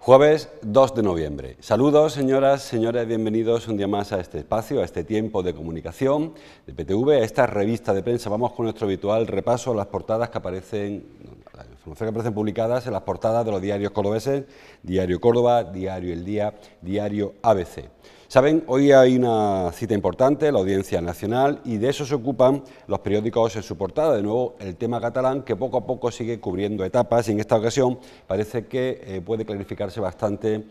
Jueves 2 de noviembre. Saludos, señoras, señores, bienvenidos un día más a este espacio, a este tiempo de comunicación de PTV, a esta revista de prensa. Vamos con nuestro habitual repaso a las portadas que aparecen, la información que aparecen publicadas en las portadas de los diarios cordobeses, Diario Córdoba, Diario El Día, Diario ABC. Saben, hoy hay una cita importante, la Audiencia Nacional, y de eso se ocupan los periódicos en su portada. De nuevo, el tema catalán, que poco a poco sigue cubriendo etapas, y en esta ocasión parece que puede clarificarse bastante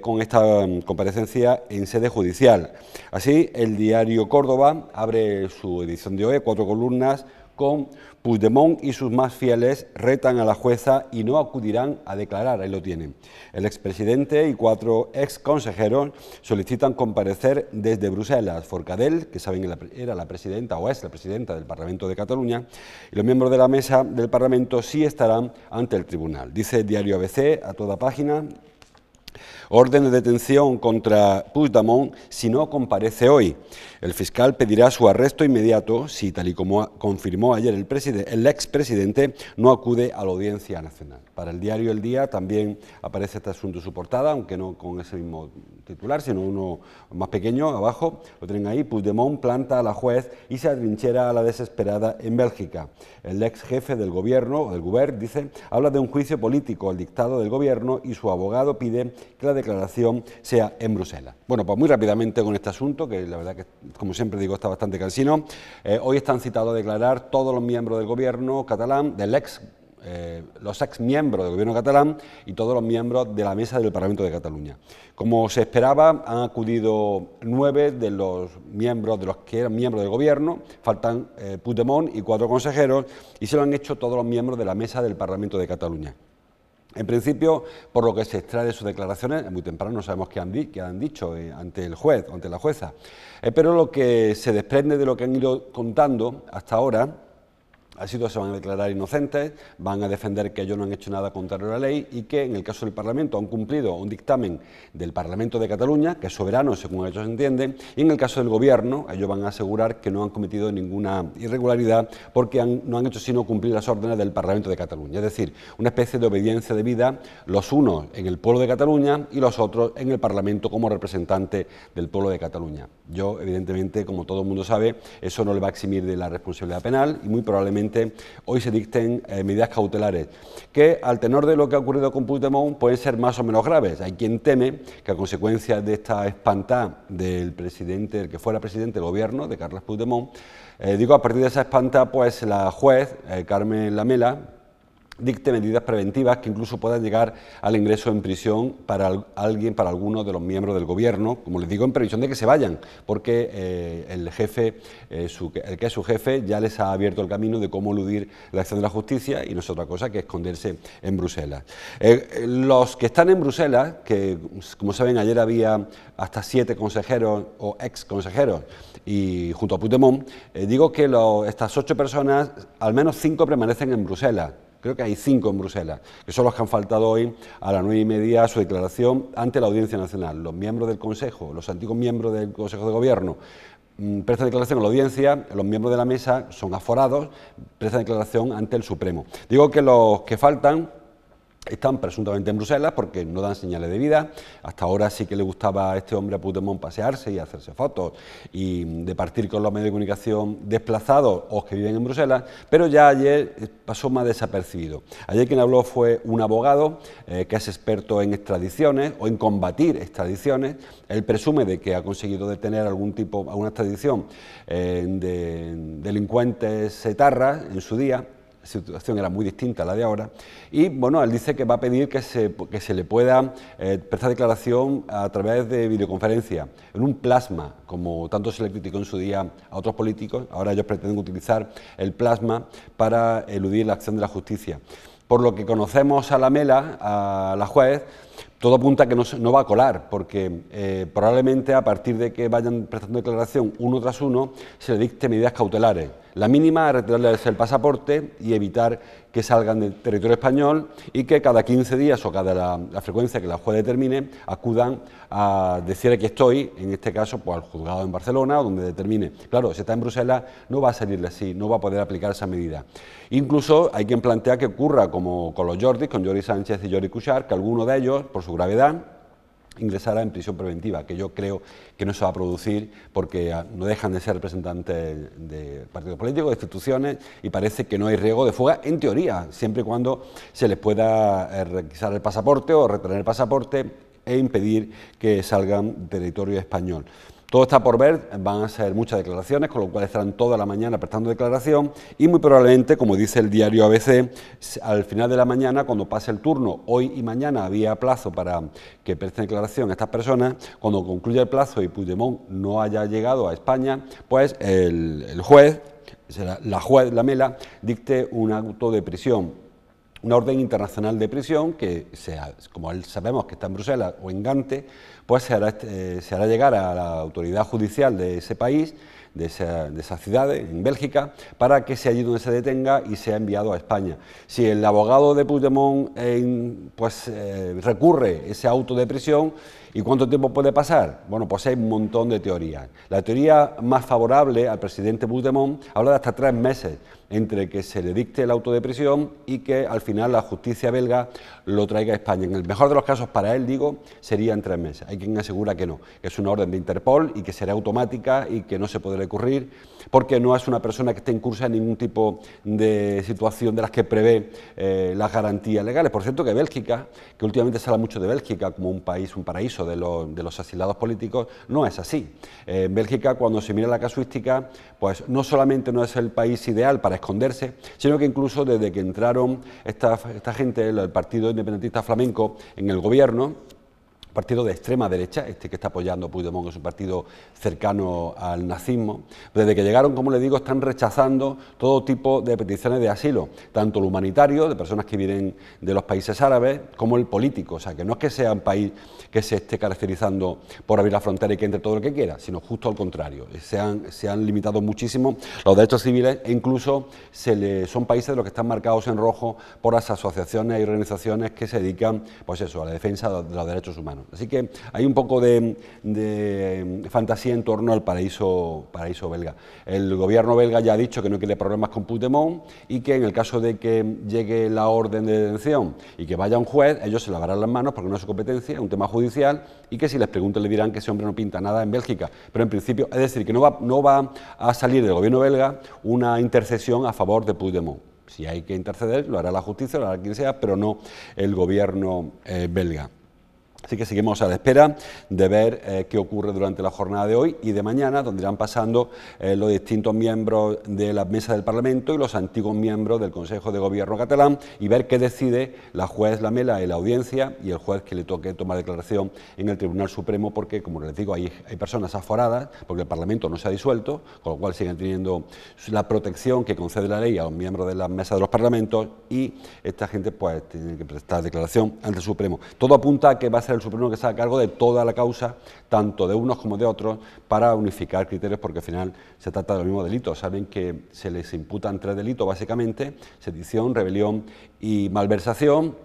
con esta comparecencia en sede judicial. Así, el diario Córdoba abre su edición de hoy, 4 columnas, con Puigdemont y sus más fieles retan a la jueza y no acudirán a declarar. Ahí lo tienen. El expresidente y 4 exconsejeros solicitan comparecer desde Bruselas. Forcadell, que saben era la presidenta o es la presidenta del Parlamento de Cataluña, y los miembros de la mesa del Parlamento sí estarán ante el tribunal. Dice el diario ABC a toda página: orden de detención contra Puigdemont si no comparece hoy. El fiscal pedirá su arresto inmediato si, tal y como confirmó ayer el expresidente, no acude a la Audiencia Nacional. Para el diario El Día también aparece este asunto en su portada, aunque no con ese mismo titular, sino uno más pequeño, abajo, lo tienen ahí: Puigdemont planta a la juez y se atrinchera a la desesperada en Bélgica. El ex jefe del gobierno, del Govern, dice, habla de un juicio político al dictado del gobierno y su abogado pide que la declaración sea en Bruselas. Bueno, pues muy rápidamente con este asunto, que la verdad que, como siempre digo, está bastante cansino. Hoy están citados a declarar todos los miembros del gobierno catalán, los ex miembros del gobierno catalán y todos los miembros de la mesa del Parlamento de Cataluña. Como se esperaba, han acudido 9 de los que eran miembros del gobierno, faltan Puigdemont y 4 consejeros, y se lo han hecho todos los miembros de la mesa del Parlamento de Cataluña. En principio, por lo que se extrae de sus declaraciones, muy temprano no sabemos qué han dicho ante el juez o ante la jueza, pero lo que se desprende de lo que han ido contando hasta ahora ha sido que se van a declarar inocentes, van a defender que ellos no han hecho nada contrario a la ley y que en el caso del Parlamento han cumplido un dictamen del Parlamento de Cataluña, que es soberano según ellos entienden, y en el caso del Gobierno ellos van a asegurar que no han cometido ninguna irregularidad porque no han hecho sino cumplir las órdenes del Parlamento de Cataluña. Es decir, una especie de obediencia debida, los unos en el pueblo de Cataluña y los otros en el Parlamento como representantes del pueblo de Cataluña. Yo, evidentemente, como todo el mundo sabe, eso no le va a eximir de la responsabilidad penal y muy probablemente hoy se dicten medidas cautelares que, al tenor de lo que ha ocurrido con Puigdemont, pueden ser más o menos graves. Hay quien teme que, a consecuencia de esta espantada del presidente, el que fuera presidente del gobierno, de Carles Puigdemont, a partir de esa espantada, pues la juez, Carmen Lamela, dicte medidas preventivas que incluso puedan llegar al ingreso en prisión para alguno de los miembros del gobierno, como les digo, en previsión de que se vayan, porque el que es su jefe ya les ha abierto el camino de cómo eludir la acción de la justicia y no es otra cosa que esconderse en Bruselas. Los que están en Bruselas, que como saben ayer había hasta 7 consejeros o ex consejeros y junto a Puigdemont, digo que estas 8 personas, al menos 5 permanecen en Bruselas. Creo que hay 5 en Bruselas, que son los que han faltado hoy a las 9:30 a su declaración ante la Audiencia Nacional. Los miembros del Consejo, los antiguos miembros del Consejo de Gobierno, prestan declaración a la Audiencia, los miembros de la mesa son aforados, prestan declaración ante el Supremo. Digo que los que faltan están presuntamente en Bruselas porque no dan señales de vida. Hasta ahora sí que le gustaba a este hombre, a Puigdemont, pasearse y hacerse fotos y de partir con los medios de comunicación desplazados o que viven en Bruselas, pero ya ayer pasó más desapercibido. Ayer quien habló fue un abogado que es experto en extradiciones o en combatir extradiciones. Él presume de que ha conseguido detener alguna extradición de delincuentes etarras en su día. La situación era muy distinta a la de ahora y bueno, él dice que va a pedir que se le pueda prestar declaración a través de videoconferencia, en un plasma, como tanto se le criticó en su día a otros políticos. Ahora ellos pretenden utilizar el plasma para eludir la acción de la justicia. Por lo que conocemos a Lamela, a la juez, todo apunta a que no va a colar, porque probablemente a partir de que vayan prestando declaración uno tras uno, se le dicte medidas cautelares. La mínima es retirarles el pasaporte y evitar que salgan del territorio español y que cada 15 días o cada la frecuencia que la juez determine acudan a decir aquí estoy, en este caso pues al juzgado en Barcelona o donde determine. Claro, si está en Bruselas no va a salirle así, no va a poder aplicar esa medida. Incluso hay quien plantea que ocurra como con los Jordis, con Jordi Sánchez y Jordi Cuixart, que alguno de ellos, por su gravedad, ingresará en prisión preventiva, que yo creo que no se va a producir porque no dejan de ser representantes de partidos políticos, de instituciones, y parece que no hay riesgo de fuga, en teoría, siempre y cuando se les pueda requisar el pasaporte o retener el pasaporte e impedir que salgan del territorio español. Todo está por ver, van a ser muchas declaraciones, con lo cual estarán toda la mañana prestando declaración y muy probablemente, como dice el diario ABC, al final de la mañana, cuando pase el turno, hoy y mañana había plazo para que presten declaración estas personas, cuando concluya el plazo y Puigdemont no haya llegado a España, pues el juez, la juez Lamela, dicte un auto de prisión, una orden internacional de prisión que, como sabemos que está en Bruselas o en Gante, pues se hará llegar a la autoridad judicial de ese país, de esa ciudad, en Bélgica, para que sea allí donde se detenga y sea enviado a España. Si el abogado de Puigdemont recurre ese auto de prisión, ¿y cuánto tiempo puede pasar? Bueno, pues hay un montón de teorías. La teoría más favorable al presidente Puigdemont habla de hasta 3 meses entre que se le dicte el auto de prisión y que al final la justicia belga lo traiga a España. En el mejor de los casos para él, digo, sería en 3 meses. Hay quien asegura que no, que es una orden de Interpol y que será automática y que no se podrá recurrir porque no es una persona que esté incursa en ningún tipo de situación de las que prevé las garantías legales. Por cierto que Bélgica, que últimamente se habla mucho de Bélgica como un país, un paraíso de los asilados políticos, no es así. En Bélgica, cuando se mira la casuística, pues no solamente no es el país ideal para esconderse, sino que incluso desde que entraron esta gente, el Partido Independentista Flamenco, en el gobierno, partido de extrema derecha, que está apoyando Puigdemont, es un partido cercano al nazismo. Desde que llegaron, como les digo, están rechazando todo tipo de peticiones de asilo, tanto el humanitario, de personas que vienen de los países árabes, como el político. O sea, que no es que sea un país que se esté caracterizando por abrir la frontera y que entre todo lo que quiera, sino justo al contrario. Se han limitado muchísimo los derechos civiles e incluso son países de los que están marcados en rojo por las asociaciones y organizaciones que se dedican, pues eso, a la defensa de los derechos humanos. Así que hay un poco de fantasía en torno al paraíso belga. El gobierno belga ya ha dicho que no quiere problemas con Puigdemont y que en el caso de que llegue la orden de detención y que vaya un juez, ellos se lavarán las manos porque no es su competencia, es un tema judicial, y que si les preguntan le dirán que ese hombre no pinta nada en Bélgica. Pero en principio, es decir, que no va a salir del gobierno belga una intercesión a favor de Puigdemont. Si hay que interceder, lo hará la justicia, lo hará quien sea, pero no el gobierno belga. Así que seguimos a la espera de ver qué ocurre durante la jornada de hoy y de mañana, donde irán pasando los distintos miembros de la mesa del Parlamento y los antiguos miembros del Consejo de Gobierno catalán y ver qué decide la juez Lamela en la audiencia y el juez que le toque tomar declaración en el Tribunal Supremo, porque, como les digo, hay personas aforadas, porque el Parlamento no se ha disuelto, con lo cual siguen teniendo la protección que concede la ley a los miembros de la mesa de los parlamentos y esta gente pues tiene que prestar declaración ante el Supremo. Todo apunta a que va a ser el Supremo que se haga cargo de toda la causa, tanto de unos como de otros, para unificar criterios, porque al final se trata de los mismos delitos. Saben que se les imputan 3 delitos, básicamente: sedición, rebelión y malversación.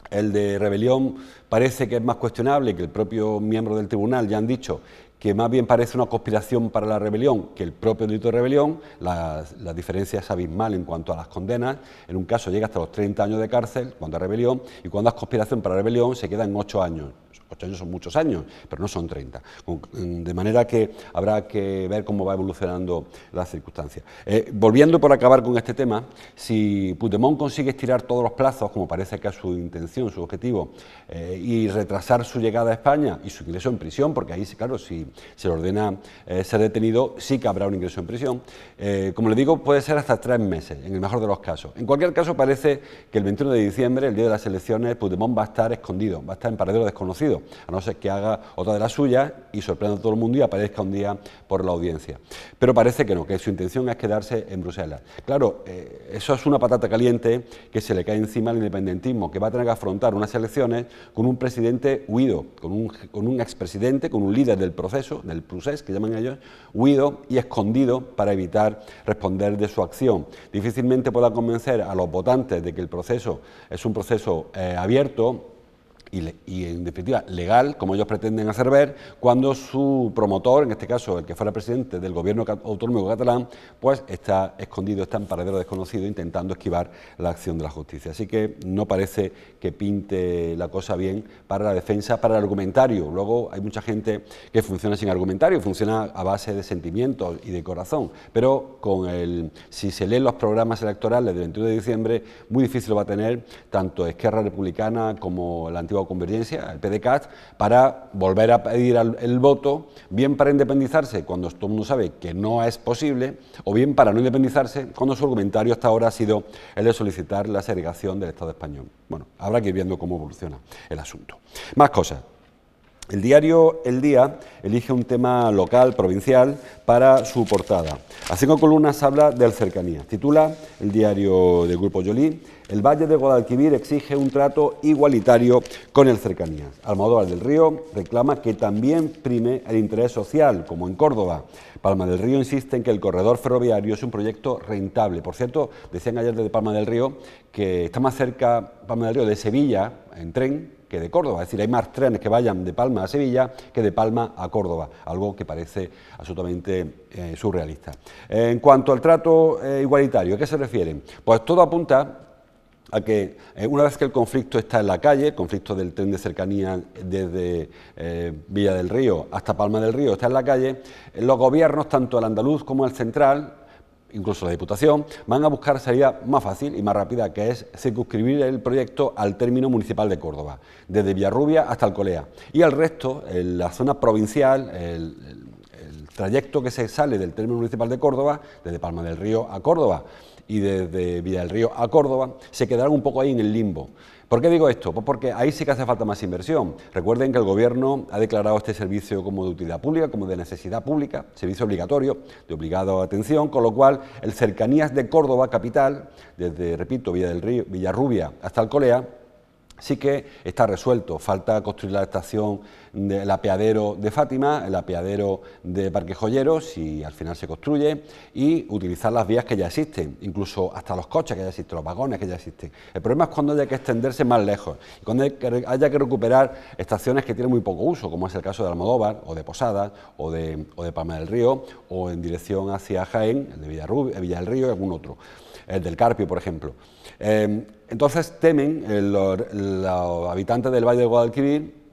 El de rebelión parece que es más cuestionable, que el propio miembro del tribunal ya han dicho que más bien parece una conspiración para la rebelión que el propio delito de rebelión. La diferencia es abismal en cuanto a las condenas. En un caso llega hasta los 30 años de cárcel cuando es rebelión, y cuando es conspiración para rebelión se queda en 8 años. 8 años son muchos años, pero no son 30. De manera que habrá que ver cómo va evolucionando las circunstancias. Volviendo por acabar con este tema, si Puigdemont consigue estirar todos los plazos, como parece que es su intención, su objetivo, y retrasar su llegada a España y su ingreso en prisión, porque ahí, claro, si se le ordena ser detenido, sí que habrá un ingreso en prisión. Como le digo, puede ser hasta 3 meses, en el mejor de los casos. En cualquier caso, parece que el 21 de diciembre, el día de las elecciones, Puigdemont va a estar escondido, va a estar en paradero desconocido. desconocido, a no ser que haga otra de las suyas y sorprenda a todo el mundo y aparezca un día por la audiencia. Pero parece que no, que su intención es quedarse en Bruselas. Claro, eso es una patata caliente que se le cae encima al independentismo, que va a tener que afrontar unas elecciones con un presidente huido, con un expresidente, con un líder del proceso, del procés que llaman ellos, huido y escondido para evitar responder de su acción. Difícilmente pueda convencer a los votantes de que el proceso es un proceso abierto y en definitiva legal, como ellos pretenden hacer ver, cuando su promotor, en este caso el que fuera presidente del gobierno autonómico catalán, pues está escondido, está en paradero desconocido, intentando esquivar la acción de la justicia. Así que no parece que pinte la cosa bien para la defensa, para el argumentario. Luego hay mucha gente que funciona sin argumentario, funciona a base de sentimientos y de corazón, pero si se leen los programas electorales del 21 de diciembre, muy difícil lo va a tener tanto Esquerra Republicana como la antigua Convergencia, el PDeCAT, para volver a pedir el voto, bien para independizarse cuando todo el mundo sabe que no es posible, o bien para no independizarse cuando su argumentario hasta ahora ha sido el de solicitar la segregación del Estado español. Bueno, habrá que ir viendo cómo evoluciona el asunto. Más cosas. El diario El Día elige un tema local, provincial, para su portada. A 5 columnas habla del Cercanías. Titula el diario del Grupo Joly: el Valle de Guadalquivir exige un trato igualitario con el Cercanías. Almodóvar del Río reclama que también prime el interés social, como en Córdoba. Palma del Río insiste en que el corredor ferroviario es un proyecto rentable. Por cierto, decían ayer desde Palma del Río que está más cerca Palma del Río de Sevilla en tren que de Córdoba, es decir, hay más trenes que vayan de Palma a Sevilla que de Palma a Córdoba, algo que parece absolutamente surrealista. En cuanto al trato igualitario, ¿a qué se refiere? Pues todo apunta a que una vez que el conflicto está en la calle, el conflicto del tren de cercanía desde Villa del Río hasta Palma del Río está en la calle, los gobiernos, tanto el andaluz como el central, incluso la Diputación, van a buscar salida más fácil y más rápida, que es circunscribir el proyecto al término municipal de Córdoba, desde Villarrubia hasta Alcolea. Y el resto, la zona provincial, el trayecto que se sale del término municipal de Córdoba, desde Palma del Río a Córdoba y desde Villa del Río a Córdoba, se quedarán un poco ahí en el limbo. ¿Por qué digo esto? Pues porque ahí sí que hace falta más inversión. Recuerden que el Gobierno ha declarado este servicio como de utilidad pública, como de necesidad pública, servicio obligatorio, de obligada atención, con lo cual el Cercanías de Córdoba capital, desde, repito, Villa del Río, Villarrubia hasta Alcolea, sí que está resuelto. Falta construir la estación del apeadero de Fátima, el apeadero de Parque Joyero, si al final se construye, y utilizar las vías que ya existen, incluso hasta los coches que ya existen, los vagones que ya existen. El problema es cuando haya que extenderse más lejos, y cuando haya que recuperar estaciones que tienen muy poco uso, como es el caso de Almodóvar, o de Posadas, o de Palma del Río, o en dirección hacia Jaén, el de Villa del Río y algún otro, el del Carpio, por ejemplo. Entonces temen los habitantes del Valle de Guadalquivir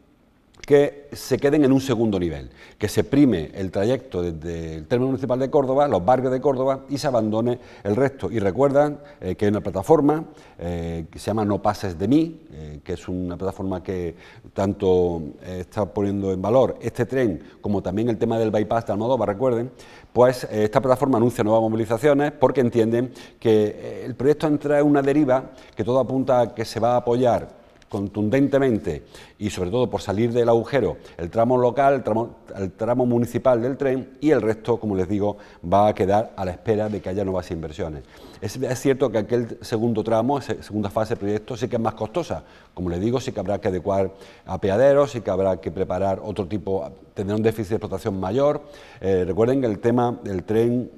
que se queden en un segundo nivel, que se prime el trayecto desde el término municipal de Córdoba, los barrios de Córdoba, y se abandone el resto. Y recuerdan que hay una plataforma que se llama No Pases de Mí, que es una plataforma que tanto está poniendo en valor este tren como también el tema del bypass de Almodóvar, recuerden. Pues esta plataforma anuncia nuevas movilizaciones porque entienden que el proyecto entra en una deriva que todo apunta a que se va a apoyar contundentemente y sobre todo por salir del agujero el tramo local, el tramo municipal del tren, y el resto, como les digo, va a quedar a la espera de que haya nuevas inversiones. Es cierto que aquel segundo tramo, segunda fase del proyecto, sí que es más costosa. Como les digo, sí que habrá que adecuar apeaderos, sí que habrá que preparar otro tipo, tendrá un déficit de explotación mayor. Recuerden que el tema del tren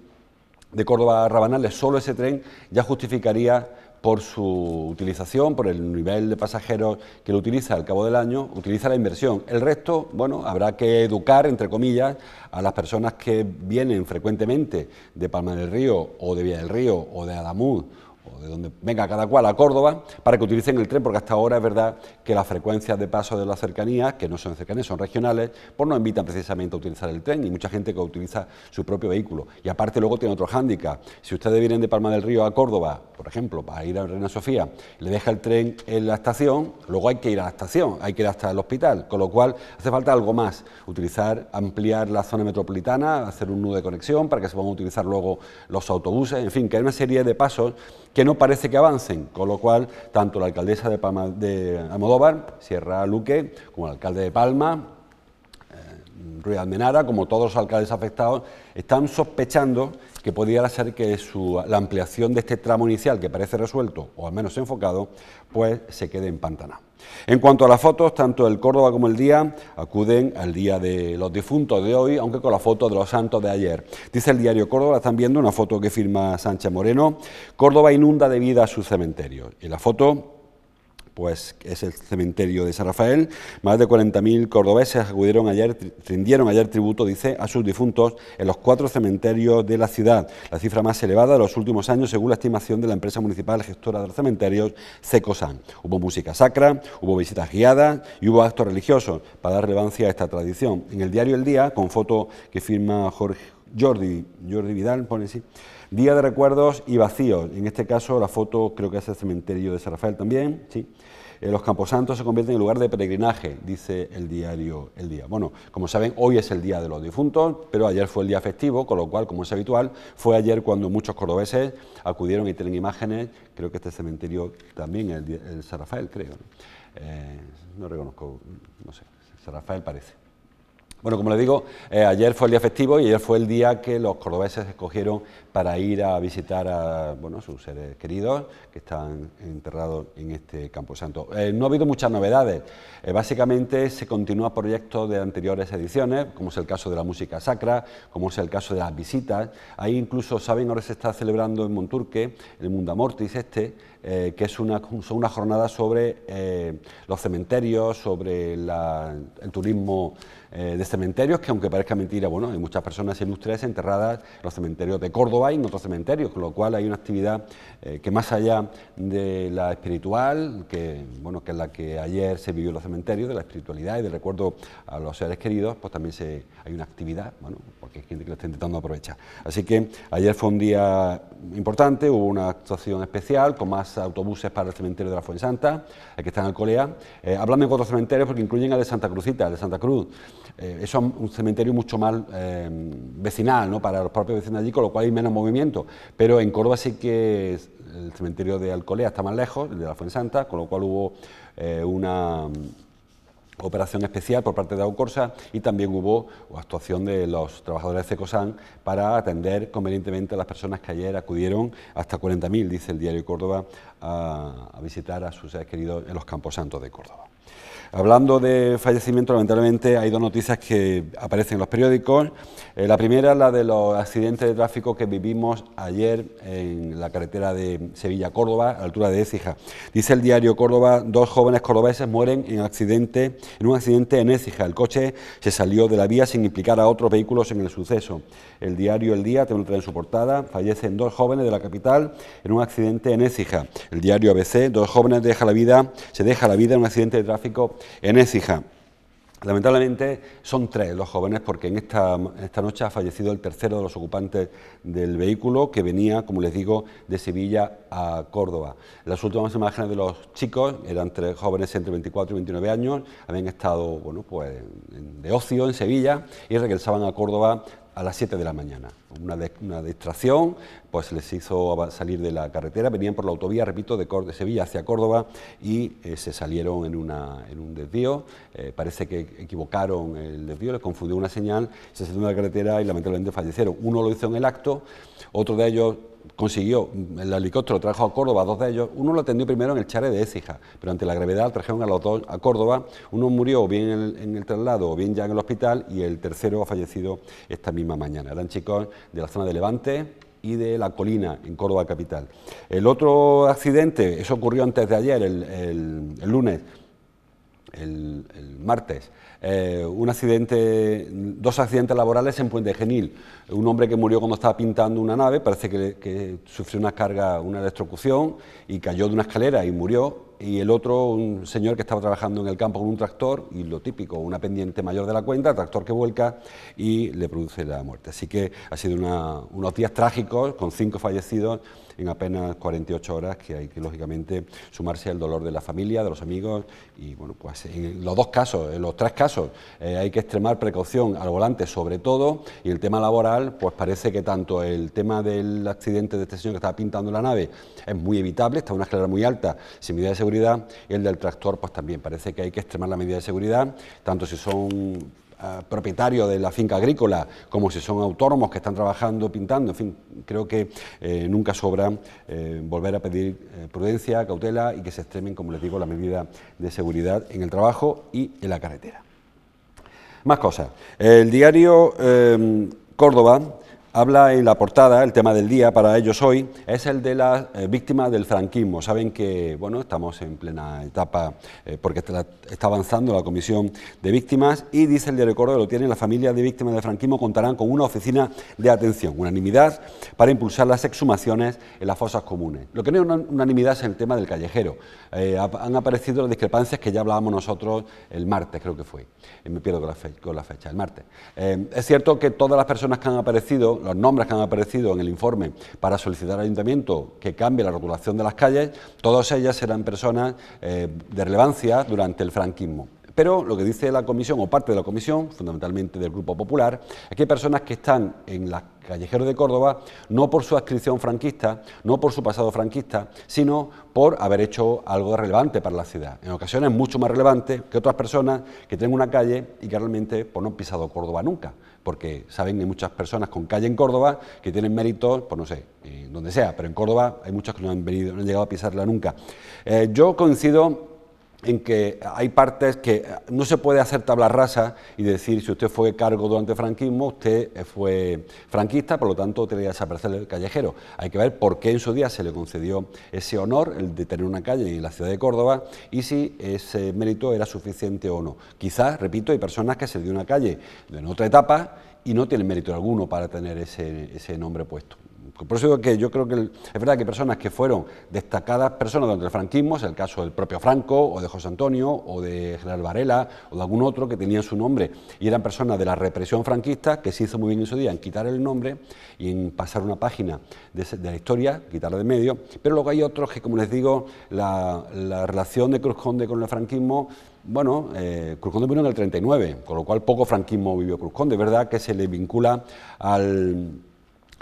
de Córdoba a Rabanales, solo ese tren ya justificaría, por su utilización, por el nivel de pasajeros que lo utiliza al cabo del año, utiliza la inversión. El resto, bueno, habrá que educar, entre comillas, a las personas que vienen frecuentemente de Palma del Río, o de Villa del Río, o de Adamuz, o de donde venga cada cual a Córdoba, para que utilicen el tren, porque hasta ahora es verdad que las frecuencias de paso de las cercanías, que no son cercanías, son regionales, pues no invitan precisamente a utilizar el tren, y mucha gente que utiliza su propio vehículo. Y aparte luego tiene otro hándicap: si ustedes vienen de Palma del Río a Córdoba, por ejemplo, para ir a Reina Sofía, le deja el tren en la estación, luego hay que ir a la estación, hay que ir hasta el hospital, con lo cual hace falta algo más, ampliar la zona metropolitana, hacer un nudo de conexión para que se puedan utilizar luego los autobuses, en fin, que hay una serie de pasos que no parece que avancen, con lo cual tanto la alcaldesa de Almodóvar, Sierra Luque, como el alcalde de Palma, Ruiz Almenara, como todos los alcaldes afectados, están sospechando que pudiera ser que la ampliación de este tramo inicial, que parece resuelto, o al menos enfocado, pues se quede empantanado. En cuanto a las fotos, tanto el Córdoba como el Día acuden al Día de los Difuntos de hoy, aunque con la foto de los santos de ayer. Dice el diario Córdoba, la están viendo, una foto que firma Sánchez Moreno: Córdoba inunda de vida a sus cementerios. Y la foto, pues es el cementerio de San Rafael. Más de 40.000 cordobeses rindieron ayer tributo, dice, a sus difuntos en los 4 cementerios de la ciudad, la cifra más elevada de los últimos años según la estimación de la empresa municipal gestora de los cementerios, Cecosan. Hubo música sacra, hubo visitas guiadas y hubo actos religiosos para dar relevancia a esta tradición. En el diario El Día, con foto que firma Jordi Vidal, pone así: Día de recuerdos y vacíos. En este caso la foto creo que es el cementerio de San Rafael también, sí. Los camposantos se convierten en lugar de peregrinaje, dice el diario El Día. Bueno, como saben, hoy es el Día de los Difuntos, pero ayer fue el día festivo, con lo cual, como es habitual, fue ayer cuando muchos cordobeses acudieron y tienen imágenes. Creo que este cementerio también, el San Rafael, creo, no reconozco, no sé, San Rafael parece. Bueno, como les digo, ayer fue el día festivo y ayer fue el día que los cordobeses escogieron para ir a visitar a sus seres queridos que están enterrados en este camposanto. No ha habido muchas novedades. Básicamente se continúa proyectos de anteriores ediciones, como es el caso de la música sacra, como es el caso de las visitas. Ahí incluso, saben, ahora se está celebrando en Monturque el Mundamortis que son unas jornadas sobre los cementerios, sobre el turismo de cementerios, que aunque parezca mentira, bueno, hay muchas personas ilustres enterradas en los cementerios de Córdoba y en otros cementerios, con lo cual hay una actividad que más allá de la espiritual, que es la que ayer se vivió en los cementerios, de la espiritualidad y del recuerdo a los seres queridos, pues también hay una actividad, bueno, porque hay gente que lo está intentando aprovechar. Así que ayer fue un día importante, hubo una actuación especial con más autobuses para el cementerio de la Fuensanta, que está en Alcolea, hablando en 4 cementerios porque incluyen al de Santa Cruzita, el de Santa Cruz. Eso es un cementerio mucho más vecinal, ¿no?, para los propios vecinos allí, con lo cual hay menos movimiento, pero en Córdoba sí que el cementerio de Alcolea está más lejos, el de la Fuensanta, con lo cual hubo una operación especial por parte de Aucorsa y también hubo actuación de los trabajadores de Cecosan para atender convenientemente a las personas que ayer acudieron, hasta 40.000, dice el diario Córdoba, a visitar a sus seres queridos en los camposantos de Córdoba. Hablando de fallecimientos, lamentablemente hay 2 noticias que aparecen en los periódicos. La primera es la de los accidentes de tráfico que vivimos ayer en la carretera de Sevilla-Córdoba, a la altura de Écija. Dice el diario Córdoba: 2 jóvenes cordobeses mueren en un accidente en Écija. El coche se salió de la vía sin implicar a otros vehículos en el suceso. El diario El Día tiene en su portada: fallecen 2 jóvenes de la capital en un accidente en Écija. El diario ABC: 2 jóvenes se deja la vida en un accidente de tráfico en Écija. Lamentablemente son 3 los jóvenes, porque en esta noche ha fallecido el tercero de los ocupantes del vehículo, que venía, como les digo, de Sevilla a Córdoba. Las últimas imágenes de los chicos eran 3 jóvenes entre 24 y 29 años, habían estado de ocio en Sevilla y regresaban a Córdoba a las 7 de la mañana. Una distracción, pues les hizo salir de la carretera, venían por la autovía, repito, de Sevilla hacia Córdoba y se salieron en un desvío. Parece que equivocaron el desvío, les confundió una señal, se salieron de la carretera y lamentablemente fallecieron. Uno lo hizo en el acto, otro de ellos consiguió, el helicóptero trajo a Córdoba, 2 de ellos, uno lo atendió primero en el Chare de Écija, pero ante la gravedad trajeron a los 2 a Córdoba, uno murió bien en el traslado o bien ya en el hospital y el tercero ha fallecido esta misma mañana. Eran chicos de la zona de Levante y de La Colina, en Córdoba capital. El otro accidente, eso ocurrió antes de ayer, el lunes, el martes, 2 accidentes laborales en Puente Genil. Un hombre que murió cuando estaba pintando una nave, parece que sufrió una electrocución y cayó de una escalera y murió. y el otro un señor que estaba trabajando en el campo con un tractor y lo típico, una pendiente mayor de la cuenta, el tractor que vuelca y le produce la muerte. Así que ha sido unos días trágicos con 5 fallecidos en apenas 48 horas, que hay que lógicamente sumarse al dolor de la familia, de los amigos y bueno, pues en los 2 casos, en los 3 casos hay que extremar precaución al volante sobre todo, y el tema laboral pues parece que tanto el tema del accidente de este señor que estaba pintando la nave es muy evitable, está a una escalera muy alta sin medida de seguridad, y el del tractor pues también parece que hay que extremar la medida de seguridad, tanto si son propietarios de la finca agrícola, como si son autónomos que están trabajando, pintando, en fin, creo que nunca sobra volver a pedir prudencia, cautela y que se extremen, como les digo, las medidas de seguridad en el trabajo y en la carretera. Más cosas. El diario Córdoba habla en la portada, el tema del día para ellos hoy, es el de las víctimas del franquismo. Saben que, bueno, estamos en plena etapa, porque está avanzando la comisión de víctimas, y dice el diario Córdoba, lo tienen, las familias de víctimas del franquismo contarán con una oficina de atención, unanimidad para impulsar las exhumaciones en las fosas comunes. Lo que no es unanimidad es el tema del callejero. Han aparecido las discrepancias que ya hablábamos nosotros el martes, creo que fue, me pierdo con la fecha, el martes. Es cierto que todas las personas que han aparecido, los nombres que han aparecido en el informe para solicitar al ayuntamiento que cambie la rotulación de las calles, todas ellas eran personas de relevancia durante el franquismo. Pero lo que dice la comisión, o parte de la comisión, fundamentalmente del Grupo Popular, es que hay personas que están en los callejeros de Córdoba no por su adscripción franquista, no por su pasado franquista, sino por haber hecho algo relevante para la ciudad. En ocasiones mucho más relevante que otras personas que tienen una calle y que realmente pues, no han pisado Córdoba nunca, porque saben que hay muchas personas con calle en Córdoba que tienen méritos, pues no sé, donde sea, pero en Córdoba hay muchas que no han llegado a pisarla nunca. Yo coincido en que hay partes que no se puede hacer tabla rasa y decir si usted fue cargo durante el franquismo, usted fue franquista, por lo tanto tiene que desaparecer el callejero. Hay que ver por qué en su día se le concedió ese honor, el de tener una calle en la ciudad de Córdoba, y si ese mérito era suficiente o no. Quizás, repito, hay personas que se les dio una calle en otra etapa y no tienen mérito alguno para tener ese nombre puesto. Por eso digo que yo creo que es verdad que hay personas que fueron destacadas personas durante el franquismo, es el caso del propio Franco, o de José Antonio, o de General Varela, o de algún otro que tenían su nombre, y eran personas de la represión franquista, que se hizo muy bien en su día en quitar el nombre y en pasar una página de la historia, quitarla de medio, pero luego hay otros que, como les digo, la relación de Cruz Conde con el franquismo, bueno, Cruz Conde murió en el 39, con lo cual poco franquismo vivió Cruz Conde, es verdad que se le vincula a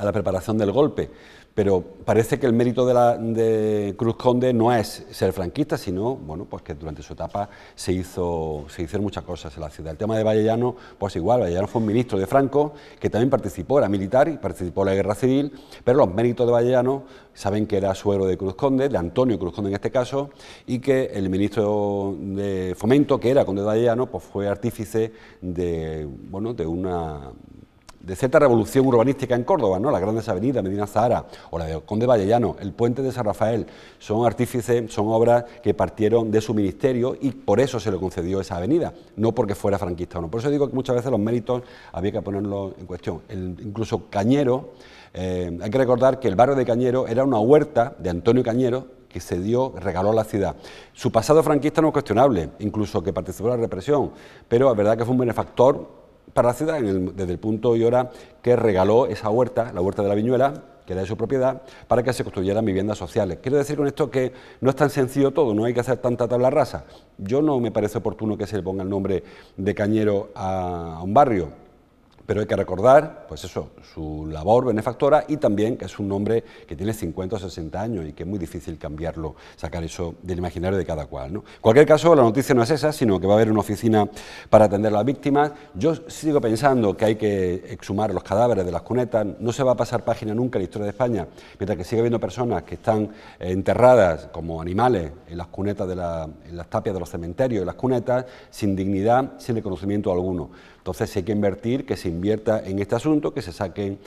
la preparación del golpe, pero parece que el mérito de Cruz Conde no es ser franquista, sino bueno, pues que durante su etapa se hicieron muchas cosas en la ciudad. El tema de Vallellano, pues igual, Vallellano fue un ministro de Franco, que también participó, era militar y participó en la guerra civil, pero los méritos de Vallellano, saben que era suegro de Cruz Conde, de Antonio Cruz Conde en este caso, y que el ministro de Fomento, que era Conde de Vallellano, pues fue artífice de, bueno, de cierta revolución urbanística en Córdoba, ¿no? Las grandes avenidas, Medina Zahara o la de Conde Vallellano, el puente de San Rafael, son artífices, son obras que partieron de su ministerio y por eso se le concedió esa avenida, no porque fuera franquista o no. Por eso digo que muchas veces los méritos había que ponerlos en cuestión. Incluso Cañero, hay que recordar que el barrio de Cañero era una huerta de Antonio Cañero que se regaló a la ciudad. Su pasado franquista no es cuestionable, incluso que participó en la represión, pero es verdad que fue un benefactor para la ciudad desde el punto y hora que regaló esa huerta, la huerta de la Viñuela, que era de su propiedad, para que se construyeran viviendas sociales. Quiero decir con esto que no es tan sencillo todo, no hay que hacer tanta tabla rasa. Yo no me parece oportuno que se le ponga el nombre de Cañero a un barrio, pero hay que recordar, pues eso, su labor benefactora y también que es un nombre que tiene 50 o 60 años y que es muy difícil cambiarlo, sacar eso del imaginario de cada cual, ¿no? En cualquier caso, la noticia no es esa, sino que va a haber una oficina para atender a las víctimas. Yo sigo pensando que hay que exhumar los cadáveres de las cunetas, no se va a pasar página nunca en la historia de España, mientras que sigue habiendo personas que están enterradas como animales en las cunetas, en las tapias de los cementerios, en las cunetas, sin dignidad, sin reconocimiento alguno. Entonces, si hay que invertir, que se invierta en este asunto, que se saquen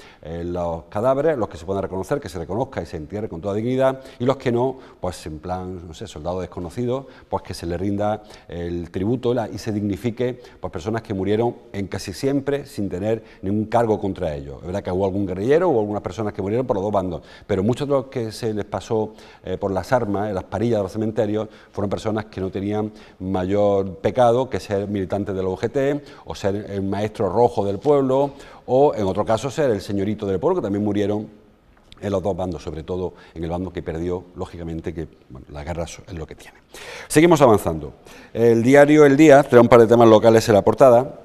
los cadáveres, los que se puedan reconocer, que se reconozca y se entierre con toda dignidad, y los que no, pues en plan, no sé, soldado desconocido, pues que se le rinda el tributo y se dignifique pues personas que murieron en casi siempre sin tener ningún cargo contra ellos. Es verdad que hubo algún guerrillero o algunas personas que murieron por los dos bandos, pero muchos de los que se les pasó por las armas, en las parillas de los cementerios, fueron personas que no tenían mayor pecado que ser militantes de la UGT o ser el maestro rojo del pueblo o en otro caso ser el señorito del pueblo, que también murieron en los dos bandos, sobre todo en el bando que perdió, lógicamente, que bueno, la guerra es lo que tiene. Seguimos avanzando. El diario El Día trae un par de temas locales en la portada.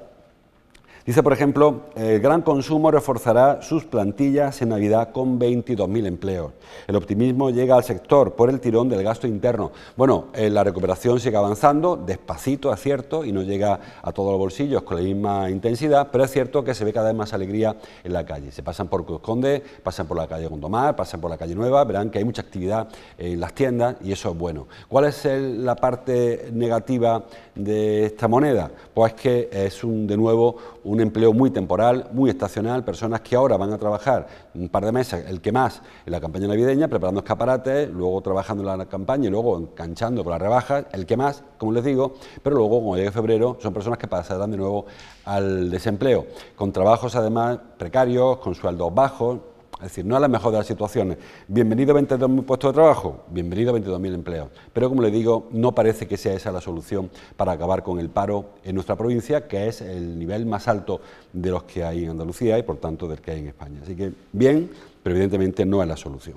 Dice, por ejemplo, el gran consumo reforzará sus plantillas en Navidad con 22.000 empleos. El optimismo llega al sector por el tirón del gasto interno. Bueno, la recuperación sigue avanzando, despacito, es cierto, y no llega a todos los bolsillos con la misma intensidad, pero es cierto que se ve cada vez más alegría en la calle. Se pasan por Cruz Conde, pasan por la calle Gondomar, pasan por la calle Nueva, verán que hay mucha actividad en las tiendas y eso es bueno. ¿Cuál es la parte negativa de esta moneda? Pues que es de nuevo un empleo muy temporal, muy estacional, personas que ahora van a trabajar un par de meses, el que más, en la campaña navideña, preparando escaparates, luego trabajando en la campaña y luego enganchando con las rebajas, el que más, como les digo, pero luego, cuando llegue febrero, son personas que pasarán de nuevo al desempleo, con trabajos además precarios, con sueldos bajos. Es decir, no es la mejor de las situaciones. Bienvenido a 22.000 puestos de trabajo, bienvenido a 22.000 empleos. Pero, como le digo, no parece que sea esa la solución para acabar con el paro en nuestra provincia, que es el nivel más alto de los que hay en Andalucía y, por tanto, del que hay en España. Así que, bien, pero evidentemente no es la solución.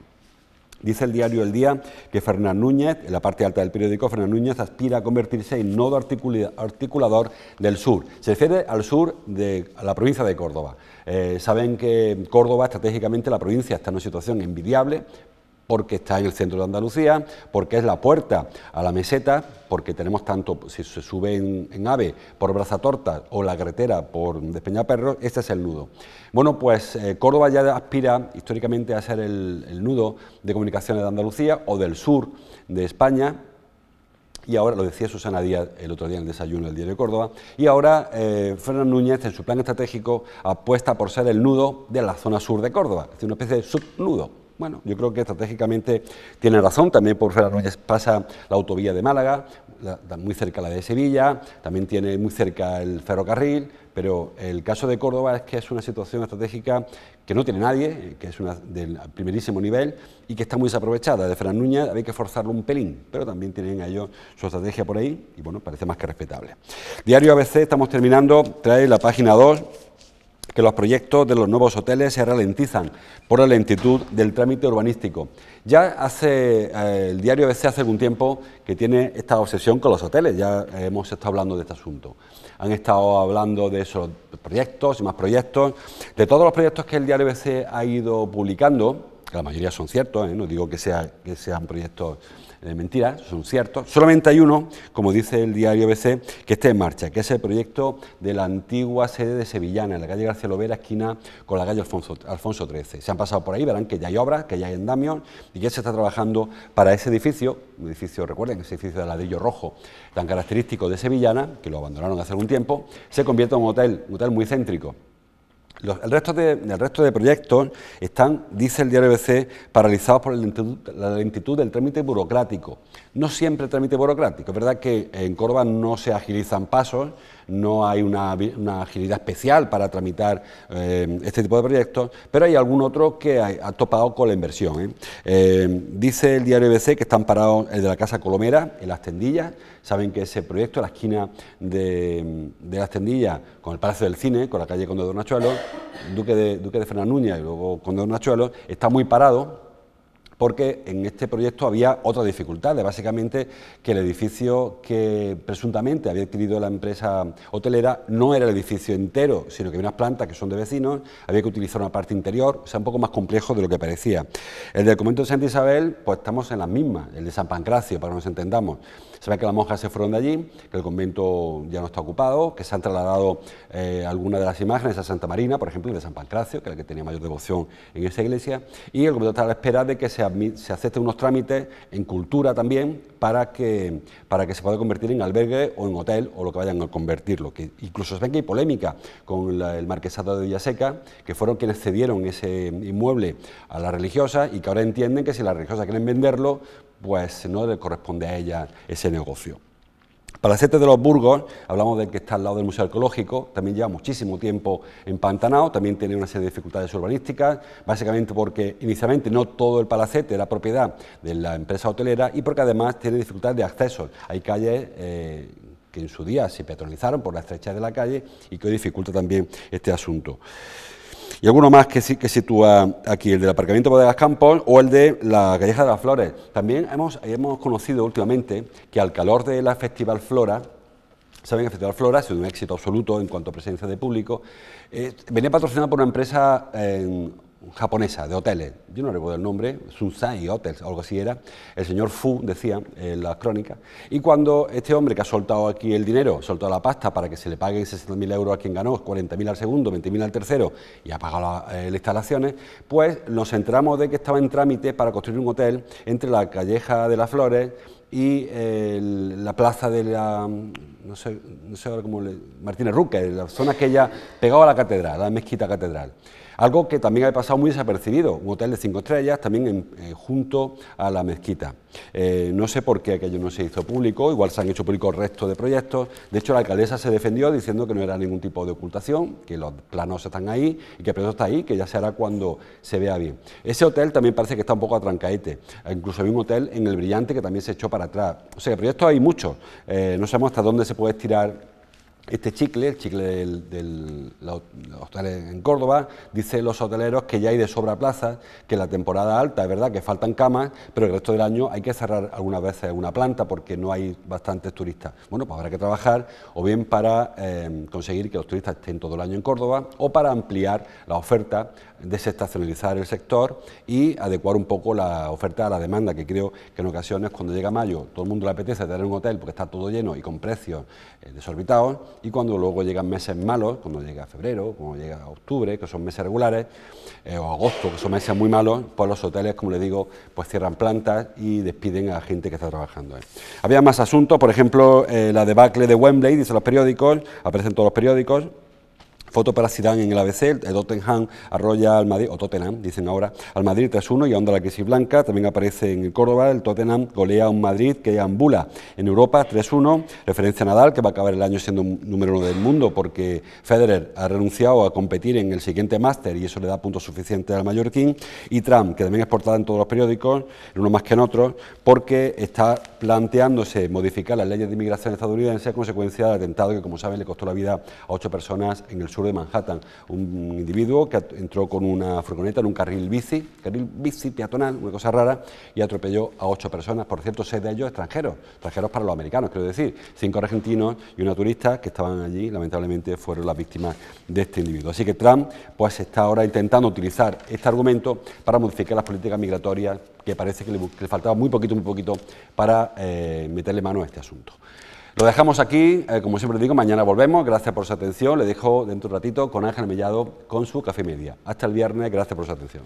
Dice el diario El Día que Fernán Núñez, en la parte alta del periódico, Fernán Núñez aspira a convertirse en nodo articulador del sur. Se refiere al sur de la provincia de Córdoba. Saben que Córdoba, estratégicamente, la provincia está en una situación envidiable, porque está en el centro de Andalucía, porque es la puerta a la meseta, porque tenemos tanto, si se sube en AVE por Brazatortas o la carretera por Despeñaperros, este es el nudo. Bueno, pues Córdoba ya aspira históricamente a ser el nudo de comunicaciones de Andalucía o del sur de España. Y ahora, lo decía Susana Díaz el otro día en el desayuno del diario de Córdoba, y ahora Fernán Núñez en su plan estratégico apuesta por ser el nudo de la zona sur de Córdoba, es decir, una especie de subnudo. Bueno, yo creo que estratégicamente tiene razón, también por Fernán Núñez pasa la autovía de Málaga, muy cerca la de Sevilla, también tiene muy cerca el ferrocarril, pero el caso de Córdoba es que es una situación estratégica que no tiene nadie, que es una del primerísimo nivel y que está muy desaprovechada. De Fernán Núñez hay que forzarlo un pelín, pero también tienen ellos su estrategia por ahí y bueno, parece más que respetable. Diario ABC, estamos terminando, trae la página 2, que los proyectos de los nuevos hoteles se ralentizan por la lentitud del trámite urbanístico. Ya el diario ABC hace algún tiempo que tiene esta obsesión con los hoteles, ya hemos estado hablando de este asunto. Han estado hablando de esos proyectos y más proyectos. De todos los proyectos que el diario ABC ha ido publicando, que la mayoría son ciertos, no digo que sean proyectos de mentiras, son ciertos. Solamente hay uno, como dice el diario ABC, que esté en marcha, que es el proyecto de la antigua sede de Sevillana, en la calle García Lovera, esquina con la calle Alfonso XIII. Se han pasado por ahí, verán que ya hay obras, que ya hay andamios y que se está trabajando para ese edificio, un edificio, recuerden, ese edificio de ladrillo rojo tan característico de Sevillana, que lo abandonaron hace algún tiempo, se convierte en un hotel muy céntrico. El resto de proyectos están, dice el diario ABC, paralizados por la lentitud del trámite burocrático. No siempre el trámite burocrático. Es verdad que en Córdoba no se agilizan pasos, no hay una agilidad especial para tramitar este tipo de proyectos, pero hay algún otro que ha topado con la inversión. Dice el diario ABC que están parados el de la Casa Colomera, en Las Tendillas. Saben que ese proyecto, la esquina de Las Tendillas, con el Palacio del Cine, con la calle Conde de Hornachuelos, Duque de Fernán Núñez y luego Conde de Hornachuelos, está muy parado, porque en este proyecto había otra dificultad, básicamente que el edificio que presuntamente había adquirido la empresa hotelera no era el edificio entero, sino que había unas plantas que son de vecinos, había que utilizar una parte interior, o sea, un poco más complejo de lo que parecía. El del convento de Santa Isabel, pues estamos en las mismas, el de San Pancracio, para que nos entendamos. Se ve que las monjas se fueron de allí, que el convento ya no está ocupado, que se han trasladado algunas de las imágenes a Santa Marina, por ejemplo, el de San Pancracio, que era el que tenía mayor devoción en esa iglesia, y el convento está a la espera de que se se acepten unos trámites en cultura también para que se pueda convertir en albergue o en hotel o lo que vayan a convertirlo. Que incluso se ve que hay polémica con el Marquesado de Villaseca, que fueron quienes cedieron ese inmueble a las religiosas y que ahora entienden que si las religiosas quieren venderlo, pues no le corresponde a ellas ese negocio. Palacete de los Burgos, hablamos del que está al lado del Museo Arqueológico, también lleva muchísimo tiempo empantanado, también tiene una serie de dificultades urbanísticas, básicamente porque inicialmente no todo el palacete era propiedad de la empresa hotelera y porque además tiene dificultades de acceso. Hay calles que en su día se peatonalizaron por la estrechez de la calle y que hoy dificulta también este asunto. Y alguno más que sitúa aquí, el del aparcamiento Bodegas Campos o el de la Calleja de las Flores. También hemos conocido últimamente que al calor de la Festival Flora, saben que el Festival Flora ha sido un éxito absoluto en cuanto a presencia de público, venía patrocinado por una empresa japonesa de hoteles, yo no recuerdo el nombre, Sunsai Hotels, algo así era, el señor Fu decía en las crónicas, y cuando este hombre que ha soltado aquí el dinero, soltado la pasta para que se le paguen 60.000 euros a quien ganó, 40.000 al segundo, 20.000 al tercero, y ha pagado las instalaciones, pues nos enteramos de que estaba en trámite para construir un hotel entre la Calleja de las Flores y la plaza de la, no sé ahora cómo Martínez Ruque, la zona aquella pegada a la catedral, a la mezquita catedral. Algo que también ha pasado muy desapercibido, un hotel de 5 estrellas, también junto a la mezquita. No sé por qué aquello no se hizo público, igual se han hecho públicos el resto de proyectos. De hecho, la alcaldesa se defendió diciendo que no era ningún tipo de ocultación, que los planos están ahí y que el proyecto está ahí, que ya se hará cuando se vea bien. Ese hotel también parece que está un poco atrancadete. Incluso había un hotel en El Brillante que también se echó para atrás. O sea, que proyectos hay muchos. No sabemos hasta dónde se puede estirar este chicle, el chicle de los hoteles en Córdoba. Dicen los hoteleros que ya hay de sobra plazas, que en la temporada alta es verdad que faltan camas, pero el resto del año hay que cerrar algunas veces una planta porque no hay bastantes turistas. Bueno, pues habrá que trabajar o bien para conseguir que los turistas estén todo el año en Córdoba o para ampliar la oferta, desestacionalizar el sector y adecuar un poco la oferta a la demanda, que creo que en ocasiones cuando llega mayo todo el mundo le apetece tener un hotel porque está todo lleno y con precios desorbitados, y cuando luego llegan meses malos, cuando llega febrero, cuando llega octubre, que son meses regulares, o agosto, que son meses muy malos, pues los hoteles, como les digo, pues cierran plantas y despiden a la gente que está trabajando. Había más asuntos, por ejemplo, la debacle de Wembley, dicen los periódicos, aparecen todos los periódicos. Foto para Zidane en el ABC, el Tottenham arrolla al Madrid, o Tottenham, dicen ahora, al Madrid 3-1 y ahonda la crisis blanca. También aparece en el Córdoba, el Tottenham golea a un Madrid que ambula en Europa 3-1, referencia a Nadal, que va a acabar el año siendo número 1 del mundo, porque Federer ha renunciado a competir en el siguiente máster y eso le da puntos suficientes al mallorquín, y Trump, que también es portada en todos los periódicos, en uno más que en otros, porque está planteándose modificar las leyes de inmigración estadounidenses a consecuencia del atentado que, como saben, le costó la vida a 8 personas en el sur de Manhattan. Un individuo que entró con una furgoneta en un carril bici peatonal, una cosa rara, y atropelló a 8 personas, por cierto, 6 de ellos extranjeros para los americanos, quiero decir, 5 argentinos y una turista que estaban allí, lamentablemente fueron las víctimas de este individuo. Así que Trump pues está ahora intentando utilizar este argumento para modificar las políticas migratorias, que parece que le faltaba muy poquito para meterle mano a este asunto. Lo dejamos aquí, como siempre digo, mañana volvemos, gracias por su atención, le dejo dentro de un ratito con Ángel Mellado con su Café Media. Hasta el viernes, gracias por su atención.